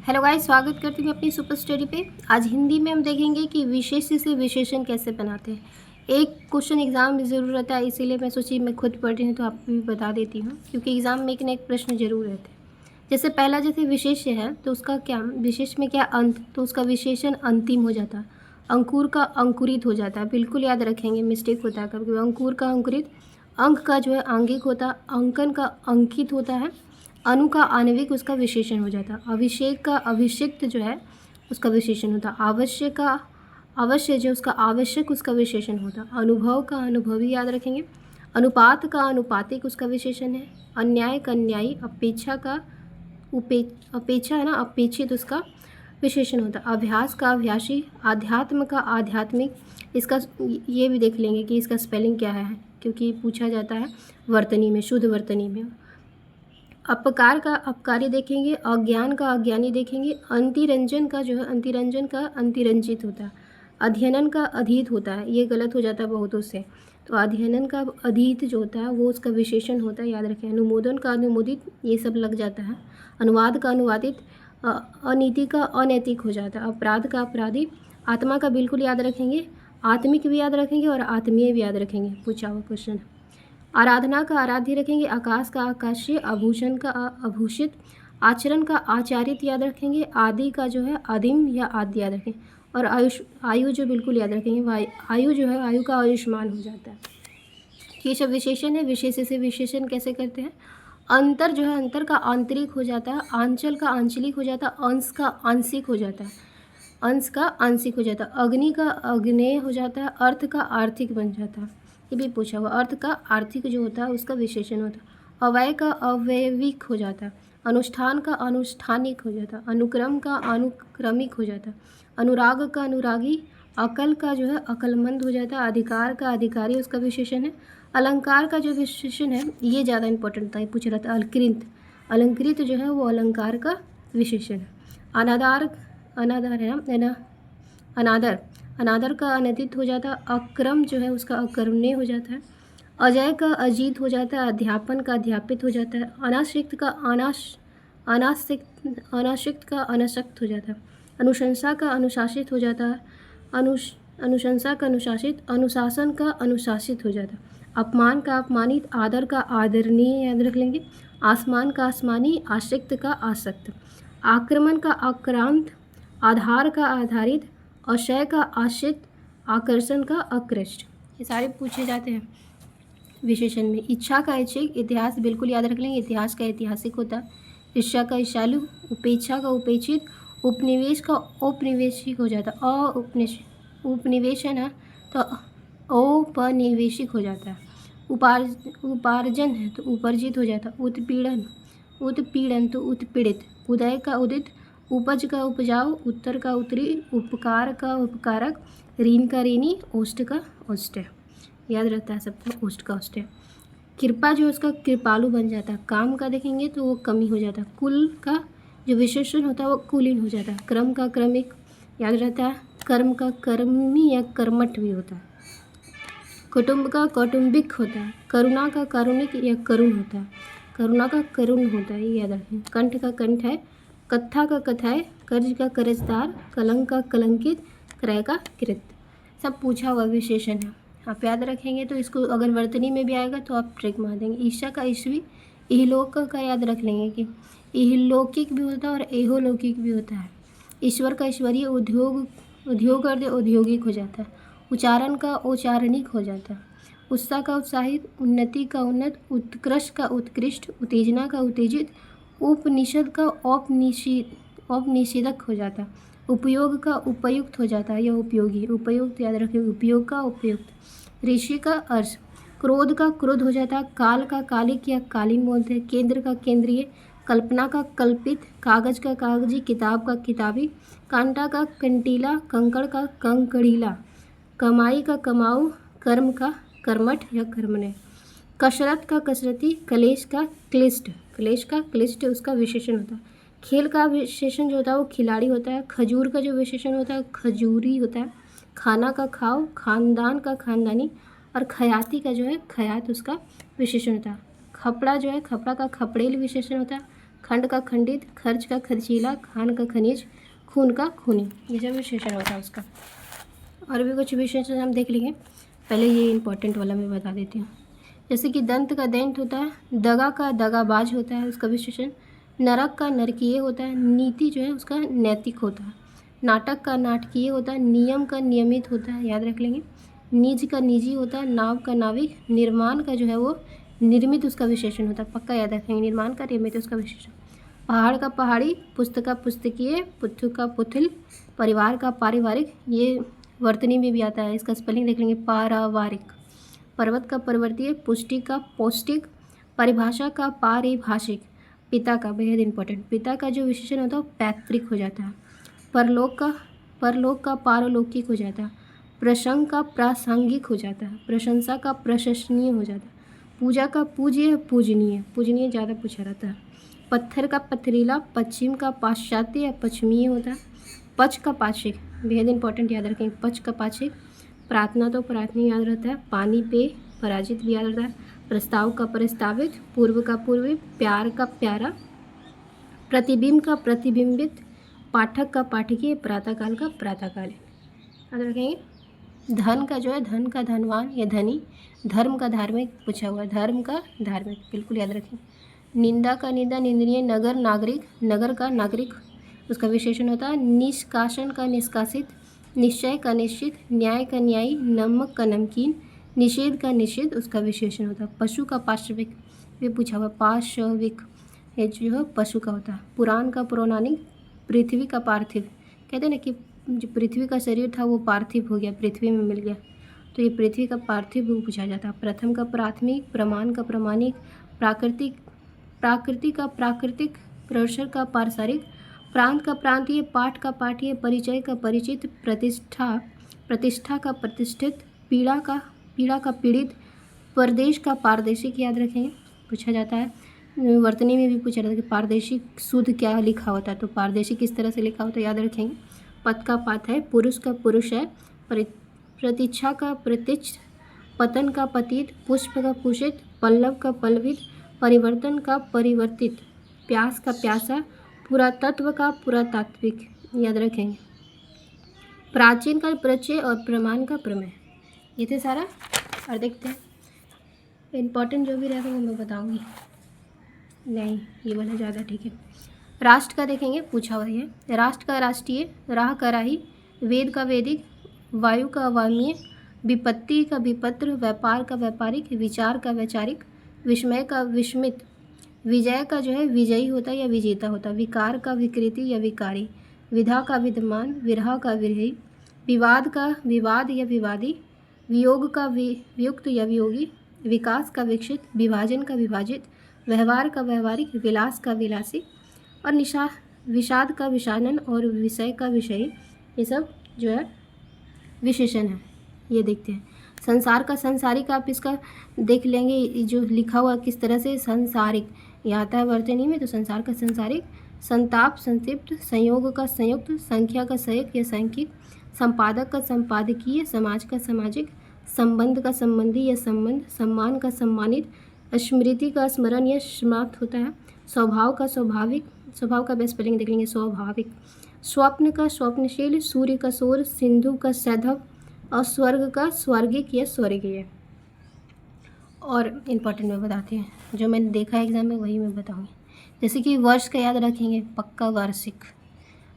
Hello guys, स्वागत करती हूँ अपनी सुपर स्टडी पे। आज हिंदी में हम देखेंगे कि विशेष्य से विशेषण कैसे बनाते हैं। एक क्वेश्चन एग्जाम में ज़रूर रहता है, इसीलिए मैं सोची मैं खुद पढ़ रही हूँ तो आपको भी बता देती हूँ, क्योंकि एग्जाम में एक न एक प्रश्न जरूर रहते हैं। जैसे पहला जैसे विशेष्य है तो उसका क्या विशेष में क्या अंत, तो उसका विशेषण अंतिम हो जाता है। अंकुर का अंकुरित हो जाता है, बिल्कुल याद रखेंगे, मिस्टेक होता है कभी। अंकुर का अंकुरित, अंक का जो है आंगिक होता है, अंकन का अंकित होता है, अणु का आणविक उसका विशेषण हो जाता है। अभिषेक का अभिषिक्त जो है उसका विशेषण होता है। आवश्यक का अवश्य जो उसका आवश्यक उसका विशेषण होता है। अनुभव का अनुभवी याद रखेंगे। अनुपात का अनुपातिक उसका विशेषण है। अन्याय का न्यायी, अपेक्षा का अपेक्षा है ना, अपेक्षित उसका विशेषण होता है। अभ्यास का अभ्यासी, आध्यात्म का आध्यात्मिक, इसका ये भी देख लेंगे कि इसका स्पेलिंग क्या है, क्योंकि पूछा जाता है वर्तनी में, शुद्ध वर्तनी में। अपकार का अपकारी देखेंगे, अज्ञान का अज्ञानी देखेंगे। अंतिरंजन का जो है अंतिरंजन का अंतिरंजित होता है। अध्ययनन का अधीत होता है, ये गलत हो जाता है बहुतों से, तो अध्ययनन का अधीत जो होता है वो उसका विशेषण होता है, याद रखें। अनुमोदन का अनुमोदित, ये सब लग जाता है। अनुवाद का अनुवादित, अनीति का अनैतिक हो जाता है। अपराध का अपराधी, आत्मा का बिल्कुल याद रखेंगे, आत्मिक भी याद रखेंगे और आत्मीय भी याद रखेंगे, पूछा हुआ क्वेश्चन। आराधना का आराध्य रखेंगे, आकाश का आकाशीय, आभूषण का आभूषित, आचरण का आचारित याद रखेंगे, आदि का जो है आदिम या आदि याद रखें, और आयु जो बिल्कुल याद रखेंगे, आयु जो है आयु का आयुष्मान हो जाता है। ये सब विशेषण है। विशेष से विशेषण कैसे करते हैं। अंतर जो है अंतर का आंतरिक हो जाता है, आंचल का आंचलिक हो जाता है, अंश का आंशिक हो जाता है, अंश का आंशिक हो जाता है, अग्नि का अग्नेय हो जाता है, अर्थ का आर्थिक बन जाता है, ये भी पूछा हुआ। अर्थ का आर्थिक जो होता है उसका विशेषण होता है। अवय का अवयविक हो जाता है, अनुष्ठान का अनुष्ठानिक हो जाता है, अनुक्रम का अनुक्रमिक हो जाता है, अनुराग का अनुरागी, अकल का जो है अकलमंद हो जाता है, अधिकार का अधिकारी उसका विशेषण है। अलंकार का जो विशेषण है ये ज़्यादा इंपॉर्टेंट था, ये पूछ रहा था। अलकृत, अलंकृत जो है वो अलंकार का विशेषण है। अनादार, अनादार है ना, अनादर, अनादर का अनैतिक हो जाता है। अक्रम जो है उसका अकर्मण्य हो जाता है। अजय का अजीत हो जाता है, अध्यापन का अध्यापित हो जाता है। अनाश्रित का अनाश्रित का अनासक्त हो जाता है। अनुशंसा का अनुशासित हो जाता है, अनुशंसा का अनुशासित, अनुशासन का अनुशासित हो जाता है। अपमान का अपमानित, आदर का आदरणीय याद रख लेंगे। आसमान का आसमानी, आश्रित का आसक्त, आक्रमण का आक्रांत, आधार का आधारित, आशय का आश्रित, आकर्षण का आकृष्ट, ये सारे पूछे जाते हैं विशेषण में। इच्छा का ऐच्छिक, इतिहास बिल्कुल याद रख लेंगे, इतिहास का ऐतिहासिक होता है। ईर्ष्या का ईर्ष्यालु, उपेक्षा का उपेक्षित, उपनिवेश का औपनिवेशिक हो जाता है। उपनिवेश है ना तो औपनिवेशिक हो जाता है। उपार्जन है तो उपर्जित हो जाता है। उत्पीड़न, उत्पीड़न तो उत्पीड़ित। उदय का उदित, उपज का उपजाऊ, उत्तर का उत्तरी, उपकार का उपकारक, ऋण का ऋणी, ओष्ठ का औष्ठ्य, याद रहता है सबको, ओष्ठ का औष्ठ्य। कृपा जो है उसका कृपालु बन जाता है। काम का देखेंगे तो वो कमी हो जाता है। कुल का जो विशेषण होता है वो कुलीन हो जाता है। क्रम का क्रमिक याद रहता है। कर्म का कर्मी या कर्मठ भी होता है। कुटुंब का कौटुंबिक होता है। करुणा का कारुणिक या करुण होता है। करुणा का करुण होता है, ये याद रखें। कंठ का कंठ है। कत्था का कथाय, कर्ज का कर्जदार, कलंक का कलंकित, क्रय का कृत, सब पूछा हुआ विशेषण है, आप याद रखेंगे तो इसको अगर वर्तनी में भी आएगा तो आप ट्रिक मार देंगे। ईशा का ईश्वी, इहलोक का याद रख लेंगे कि इहलौकिक भी होता है और एहोलौकिक भी होता है। ईश्वर का ईश्वरीय, उद्योग कर दे औद्योगिक हो जाता है। उच्चारण का औचारणिक हो जाता है। उत्साह का उत्साहित, उन्नति का उन्नत, उत्कृष्ट का उत्कृष्ट, उत्तेजना का उत्तेजित, उपनिषद का औपनिषेधक हो जाता है। उपयोग का उपयुक्त हो जाता है या उपयोगी, उपयुक्त याद रखें, उपयोग का उपयुक्त। ऋषि का अर्श, क्रोध का क्रोध हो जाता है। काल का कालिक या कालीन बोलते हैं। केंद्र का केंद्रीय, कल्पना का कल्पित, कागज का कागजी, किताब का किताबी, कांटा का कंटीला, कंकड़ का कंकड़ीला, कमाई का कमाऊ, कर्म का कर्मठ या कर्मण्य, कसरत का कसरती, कलेश का क्लिष्ट, कलेश का क्लिष्ट उसका विशेषण होता है। खेल का विशेषण जो होता है वो खिलाड़ी होता है। खजूर का जो विशेषण होता है खजूरी होता है। खाना का खाओ, खानदान का खानदानी, और खयाती का जो है खयात उसका विशेषण होता है। खपड़ा जो है खपड़ा का खपड़ेल विशेषण होता है। खंड का खंडित, खर्च का खर्चीला, खान का खनिज, खून का खूनी। ये सब विशेषण होता है उसका। और भी कुछ विशेषण हम देख लेंगे। पहले ये इंपॉर्टेंट वाला मैं बता देती हूँ। जैसे कि दंत का दैंत होता है, दगा का दगाबाज होता है उसका विशेषण, नरक का नरकीय होता है, नीति जो है उसका नैतिक होता है, नाटक का नाटकीय होता है, नियम का नियमित होता है, याद रख लेंगे, निज का निजी होता है, नाव का नाविक, निर्माण का जो है वो निर्मित उसका विशेषण होता है, पक्का याद रखेंगे, निर्माण का निर्मित उसका विशेषण, पहाड़ का पहाड़ी, पुस्तक का पुस्तकीय, पुत्थु का पुथिल, परिवार का पारिवारिक, ये वर्तनी में भी आता है, इसका स्पेलिंग देख लेंगे, पारावारिक, पर्वत का पर्वतीय, पुष्टि का पौष्टिक, परिभाषा का पारिभाषिक, पिता का बेहद इंपॉर्टेंट, पिता का जो विशेषण होता है वो पैतृक हो जाता है, परलोक का पारलौकिक हो जाता है, प्रसंग का प्रासंगिक हो जाता है, प्रशंसा का प्रशंसनीय हो जाता है, पूजा का पूज्य पूजनीय, पूजनीय ज़्यादा पूछा रहता है, पत्थर का पथरीला, पश्चिम का पाश्चात्य या पश्चिमीय होता है, पच का पाक्षिक, बेहद इंपॉर्टेंट याद रखेंगे, पच का पाक्षिक, प्रार्थना तो प्रार्थना याद रहता है, पानी पे पराजित भी याद रहता है, प्रस्ताव का प्रस्तावित, पूर्व का पूर्वी, प्यार का प्यारा, प्रतिबिंब का प्रतिबिंबित, पाठक का पाठकीय, प्रातःकाल का प्रातःकालीन, याद रखेंगे। धन का जो है धन का धनवान या धनी, धर्म का धार्मिक पूछा हुआ है, धर्म का धार्मिक बिल्कुल याद रखेंगे। निंदा का निंदा निंदनीय, नगर नागरिक, नगर का नागरिक उसका विशेषण होता है, निष्कासन का निष्कासित, निश्चय का निश्चित, न्याय का न्यायी, नमक का नमकीन, निषेध का निषेध उसका विशेषण होता है, पशु का पार्श्विक, ये पूछा हुआ पार्श्विक, ये जो है पशु का होता है, पुराण का पौराणिक, पृथ्वी का पार्थिव, कहते हैं ना कि जो पृथ्वी का शरीर था वो पार्थिव हो गया, पृथ्वी में मिल गया, तो ये पृथ्वी का पार्थिव पूछा जाता है, प्रथम का प्राथमिक, प्रमाण का प्रमाणिक, प्राकृतिक का प्राकृतिक, प्रसर का पारसारिक, प्रांत का प्रांतीय, पाठ का पाठीय, परिचय का परिचित, प्रतिष्ठा का प्रतिष्ठित, पीड़ा का पीड़ित, प्रदेश का पारदेशिक, याद रखेंगे पूछा जाता है, वर्तनी में भी पूछा जाता है कि पारदेशिक शुद्ध क्या लिखा होता है, तो पारदेशिक किस तरह से लिखा होता है याद रखेंगे, पद का पथ है, पुरुष का पुरुष है, प्रतीक्षा का प्रतीच्छ, पतन का पतित, पुष्प का पुष्पित, पल्लव का पल्लवित, परिवर्तन का परिवर्तित, प्यास का प्यासा, पुरातत्व का पुरातात्विक, याद रखेंगे, प्राचीन का प्रचय और प्रमाण का प्रमेय, ये थे सारा। और देखते हैं इम्पॉर्टेंट जो भी रहेगा वो मैं बताऊंगी, नहीं ये वाला ज़्यादा ठीक है। राष्ट्र का देखेंगे पूछा हुआ है, राष्ट्र का राष्ट्रीय, राह का राही, वेद का वैदिक, वायु का वायवीय, विपत्ति का विपत्र, व्यापार का व्यापारिक, विचार का वैचारिक, विस्मय का विस्मित, विजय का जो है विजयी होता है या विजेता होता है, विकार का विकृति या विकारी, विधा का विद्यमान, विरह का विरही, विवाद का विवाद या विवादी, वियोग का वियुक्त या वियोगी, विकास का विकसित, विभाजन का विभाजित, व्यवहार का व्यवहारिक, विलास का विलासी, और विषाद का विषानन और विषय का विषयी, ये सब जो है विशेषण है। ये देखते हैं संसार का संसारिक, आप इसका देख लेंगे जो लिखा हुआ किस तरह से, संसारिक ये आता है वर्तनी में, तो संसार का संसारिक, संताप संतृप्त, संयोग का संयुक्त, संख्या का संयुक्त या सांख्यिक, संपादक का संपादकीय, समाज का सामाजिक, संबंध का संबंधी या संबंध, सम्मान का सम्मानित, स्मृति का स्मरण या स्मृत होता है, स्वभाव का स्वाभाविक, स्वभाव का बेस्ट स्पेलिंग देख लेंगे स्वाभाविक, स्वप्न का स्वप्नशील, सूर्य का सूर्य, सिंधु का सैधव, और स्वर्ग का स्वर्गिक या स्वर्गीय। और इम्पॉर्टेंट में बताते हैं, जो मैंने देखा है एग्जाम में वही मैं बताऊँगी। जैसे कि वर्ष का याद रखेंगे, पक्का वार्षिक,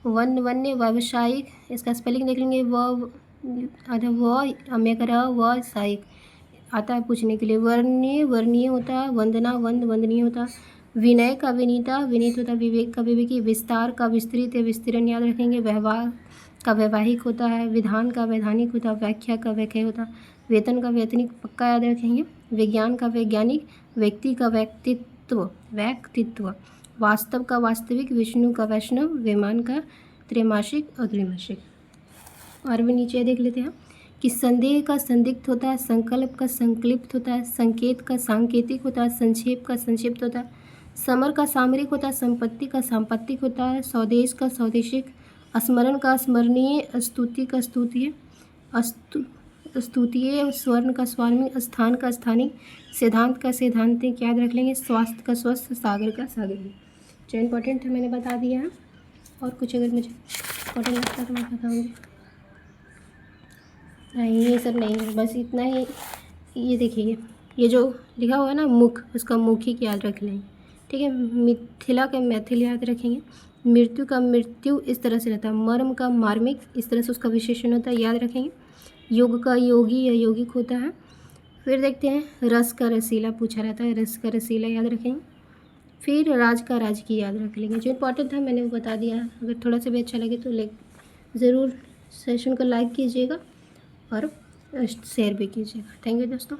वन्य व्यावसायिक, इसका स्पेलिंग देख लेंगे, व सायिक आता है पूछने के लिए, वर्णीय होता है, वंदना वंदनीय होता है, विनय का विनीता विनीत होता है, विवेक का विवेकी, विस्तार का विस्तृत या विस्तीर्ण, याद रखेंगे, व्यवहार का वैवाहिक होता है, विधान का वैधानिक होता है, व्याख्या का व्याख्या होता है, वेतन का वेतनिक, पक्का याद रखेंगे, विज्ञान का वैज्ञानिक, व्यक्ति का व्यक्तित्व, वास्तव का वास्तविक, विष्णु का वैष्णव, विमान का त्रैमासिक और द्विमासिक। और भी नीचे देख लेते हैं कि संदेह का संदिग्ध होता है, संकल्प का संकल्पित होता है, संकेत का सांकेतिक होता है, संक्षेप का संक्षिप्त होता है, समर का सामरिक होता है, संपत्ति का सांपत्तिक होता है, स्वदेश का स्वदेशिक, स्मरण का स्मरणीय, स्तुति का स्तुतीय, स्तुतीय, स्वर्ण का स्वार्मिक, स्थान का स्थानिक, सिद्धांत का सैद्धांतिक, याद रख लेंगे, स्वास्थ्य का स्वस्थ, सागर का सागरीय। जो इम्पोर्टेंट था मैंने बता दिया है, और कुछ अगर मुझे इम्पोर्टेंट लगता है तो मैं बताऊँगी। नहीं, ये सब नहीं है, बस इतना ही। ये देखिए, ये जो लिखा हुआ है ना मुख, उसका मुखिक याद रख लेंगे, ठीक है। मिथिला का मैथिल याद रखेंगे। मृत्यु का मृत्यु इस तरह से रहता है। मर्म का मार्मिक इस तरह से उसका विशेषण होता है, याद रखेंगे। योग का योगी या यौगिक होता है। फिर देखते हैं रस का रसीला पूछा रहता है, रस का रसीला याद रखेंगे। फिर राज का राजकीय याद रख लेंगे। जो इम्पोर्टेंट था मैंने वो बता दिया है। अगर थोड़ा सा भी अच्छा लगे तो ज़रूर सेशन को लाइक कीजिएगा और शेयर भी कीजिएगा। थैंक यू दोस्तों।